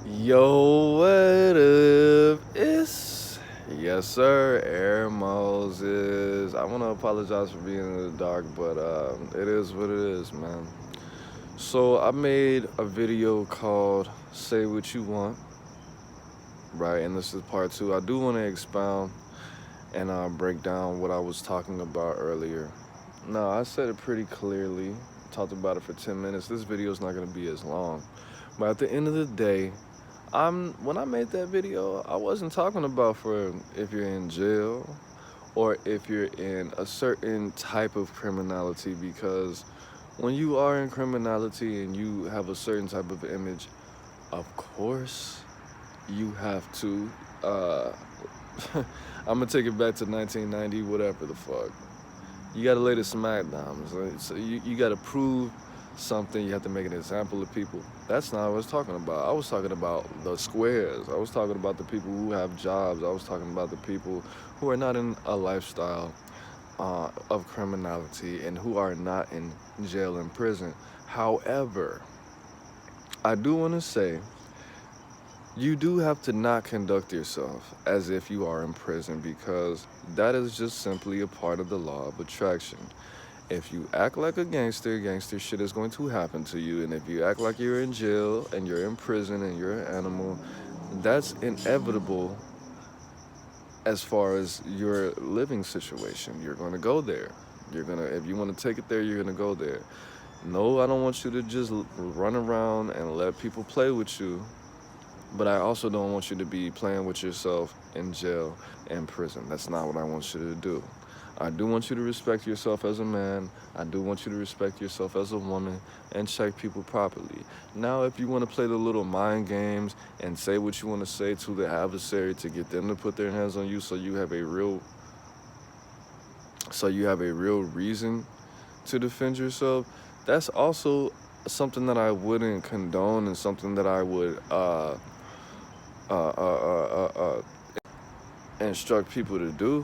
Yo, what up? It's yes, sir, Air Moses. I want to apologize for being in the dark, but it is what it is, man. So I made a video called "Say What You Want," right? And this is part two. I do want to expound and break down what I was talking about earlier. No, I said it pretty clearly. Talked about it for 10 minutes. This video is not going to be as long, but at the end of the day, when I made that video, I wasn't talking about for if you're in jail or if you're in a certain type of criminality, because when you are in criminality and you have a certain type of image, of course you have to I'm gonna take it back to 1990, whatever the fuck. You gotta lay the smack down. So you gotta prove something. You have to make an example of people. That's not what I was talking about. I was talking about the squares. I was talking about the people who have jobs. I was talking about the people who are not in a lifestyle of criminality and who are not in jail and prison. However, I do want to say you do have to not conduct yourself as if you are in prison, because that is just simply a part of the law of attraction. If you act like a gangster, gangster shit is going to happen to you. And if you act like you're in jail and you're in prison and you're an animal, that's inevitable as far as your living situation. You're going to go there. If you want to take it there, you're going to go there. No, I don't want you to just run around and let people play with you. But I also don't want you to be playing with yourself in jail and prison. That's not what I want you to do. I do want you to respect yourself as a man. I do want you to respect yourself as a woman and check people properly. Now, if you want to play the little mind games and say what you want to say to the adversary to get them to put their hands on you, so you have a real reason to defend yourself, that's also something that I wouldn't condone and something that I would uh, uh, uh, uh, instruct people to do.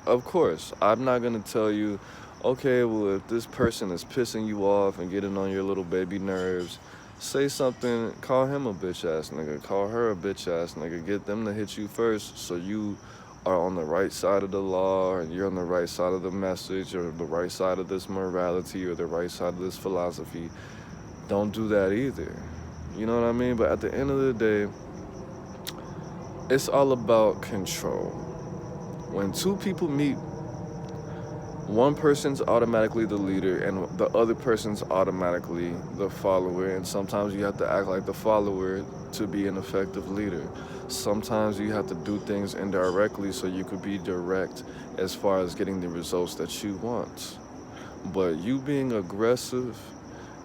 Of course, I'm not gonna tell you, okay, well, if this person is pissing you off and getting on your little baby nerves, say something, call him a bitch ass nigga, call her a bitch ass nigga, get them to hit you first so you are on the right side of the law and you're on the right side of the message or the right side of this morality or the right side of this philosophy. Don't do that either. You know what I mean? But at the end of the day, it's all about control. When two people meet, one person's automatically the leader and the other person's automatically the follower. And sometimes you have to act like the follower to be an effective leader. Sometimes you have to do things indirectly so you could be direct as far as getting the results that you want. But you being aggressive,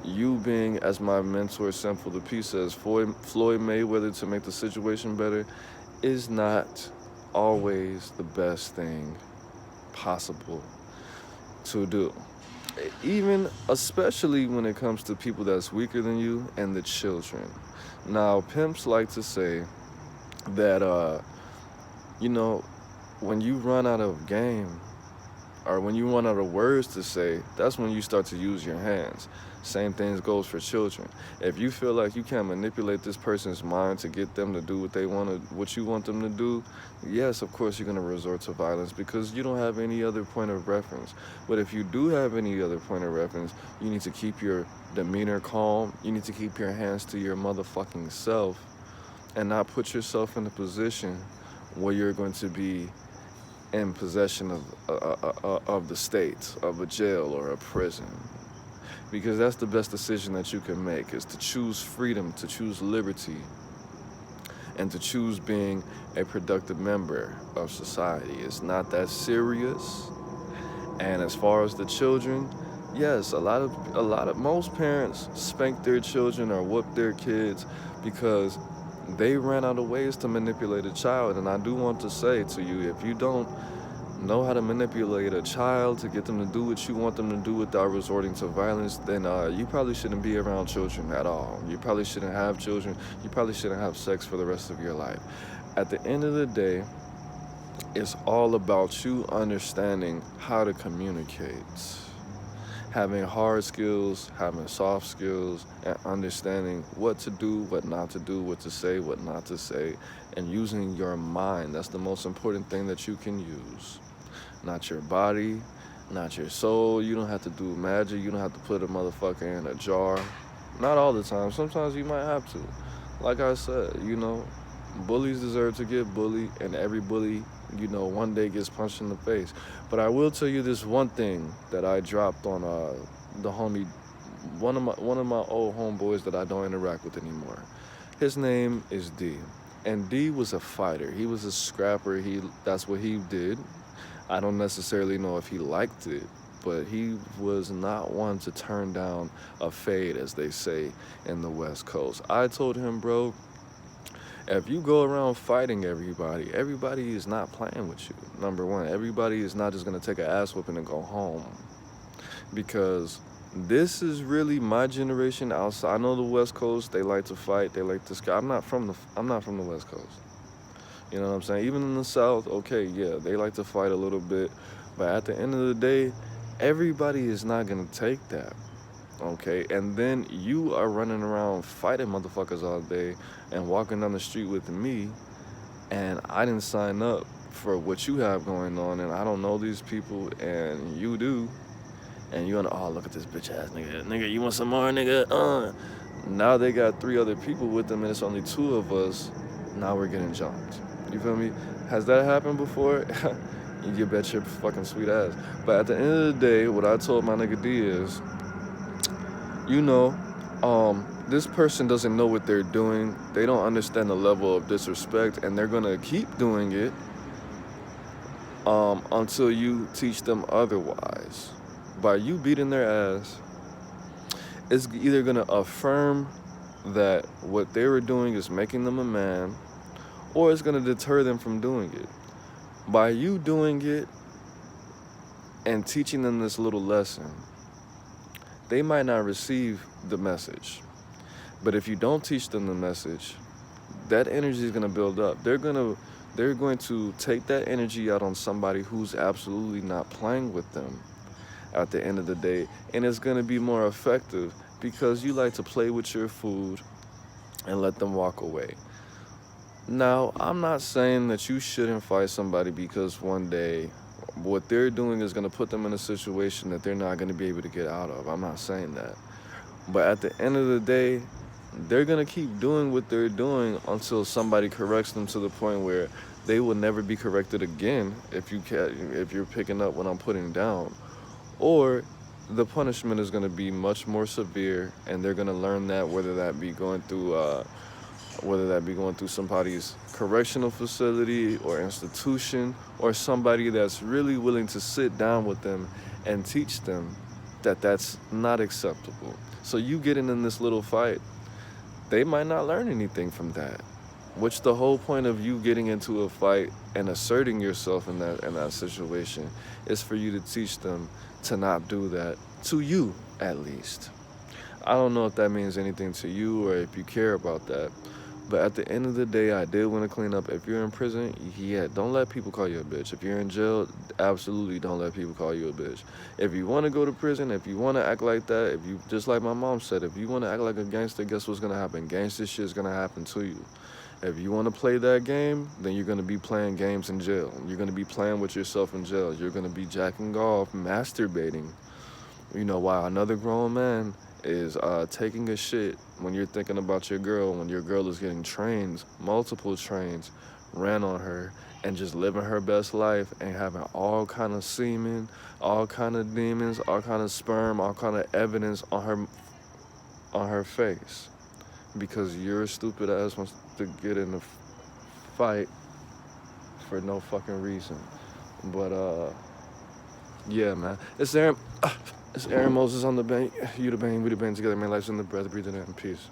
you being, as my mentor Simple the P says, Floyd Mayweather to make the situation better, is not always the best thing possible to do. Even, especially when it comes to people that's weaker than you and the children. Now, pimps like to say that, you know, when you run out of game or when you run out of words to say, that's when you start to use your hands. Same thing goes for children. If you feel like you can't manipulate this person's mind to get them to do what you want them to do, yes, of course you're gonna resort to violence because you don't have any other point of reference. But if you do have any other point of reference, you need to keep your demeanor calm. You need to keep your hands to your motherfucking self and not put yourself in a position where you're going to be in possession of the state, of a jail or a prison. Because that's the best decision that you can make, is to choose freedom, to choose liberty, and to choose being a productive member of society. It's not that serious. And as far as the children, yes, most parents spank their children or whoop their kids because they ran out of ways to manipulate a child. And I do want to say to you, if you don't know how to manipulate a child to get them to do what you want them to do without resorting to violence, then you probably shouldn't be around children at all. You probably shouldn't have children. You probably shouldn't have sex for the rest of your life. At the end of the day, it's all about you understanding how to communicate, having hard skills, having soft skills, and understanding what to do, what not to do, what to say, what not to say, and using your mind. That's the most important thing that you can use. Not your body, not your soul. You don't have to do magic. You don't have to put a motherfucker in a jar. Not all the time. Sometimes you might have to. Like I said, bullies deserve to get bullied, and every bully, one day gets punched in the face. But I will tell you this one thing that I dropped on the homie, one of my old homeboys that I don't interact with anymore. His name is D, and D was a fighter. He was a scrapper. That's what he did. I don't necessarily know if he liked it, but he was not one to turn down a fade, as they say in the West Coast. I told him, bro, if you go around fighting everybody is not playing with you. Number one, everybody is not just gonna take an ass whooping and go home. Because this is really my generation outside. I know the West Coast, they like to fight, they like to I'm not from the West Coast. You know what I'm saying? Even in the South, okay, yeah, they like to fight a little bit. But at the end of the day, everybody is not gonna take that. Okay, and then you are running around fighting motherfuckers all day and walking down the street with me, and I didn't sign up for what you have going on, and I don't know these people, and you do, and you're gonna, oh, look at this bitch ass nigga, you want some more, nigga? Now they got 3 other people with them, and it's only 2 of us. Now we're getting jumped. You feel me? Has that happened before? You bet your fucking sweet ass. But at the end of the day, what I told my nigga D is, you know, this person doesn't know what they're doing. They don't understand the level of disrespect, and they're gonna keep doing it until you teach them otherwise. By you beating their ass, it's either gonna affirm that what they were doing is making them a man, or it's gonna deter them from doing it. By you doing it and teaching them this little lesson, they might not receive the message. But if you don't teach them the message, that energy is gonna build up. They're going to take that energy out on somebody who's absolutely not playing with them at the end of the day, and it's gonna be more effective because you like to play with your food and let them walk away. Now, I'm not saying that you shouldn't fight somebody because one day what they're doing is going to put them in a situation that they're not going to be able to get out of. I'm not saying that. But at the end of the day, they're going to keep doing what they're doing until somebody corrects them to the point where they will never be corrected again if you're picking up what I'm putting down. Or the punishment is going to be much more severe, and they're going to learn that, whether that be going through somebody's correctional facility or institution, or somebody that's really willing to sit down with them and teach them that that's not acceptable. So you getting in this little fight, they might not learn anything from that. Which the whole point of you getting into a fight and asserting yourself in that situation is for you to teach them to not do that, to you at least. I don't know if that means anything to you or if you care about that. But at the end of the day, I did want to clean up. If you're in prison, don't let people call you a bitch. If you're in jail, absolutely don't let people call you a bitch. If you want to go to prison, if you want to act like that, if you, just like my mom said, if you want to act like a gangster, guess what's going to happen? Gangster shit is going to happen to you. If you want to play that game, then you're going to be playing games in jail. You're going to be playing with yourself in jail. You're going to be jacking off, masturbating, while another grown man is taking a shit when you're thinking about your girl, when your girl is getting trains, multiple trains, ran on her, and just living her best life and having all kind of semen, all kind of demons, all kind of sperm, all kind of evidence on her face. Because your stupid ass wants to get in a fight for no fucking reason. But yeah, man. It's Aaron Moses on the bank. You the bang, we the bang together, man. Life's in the breath, breathing in peace.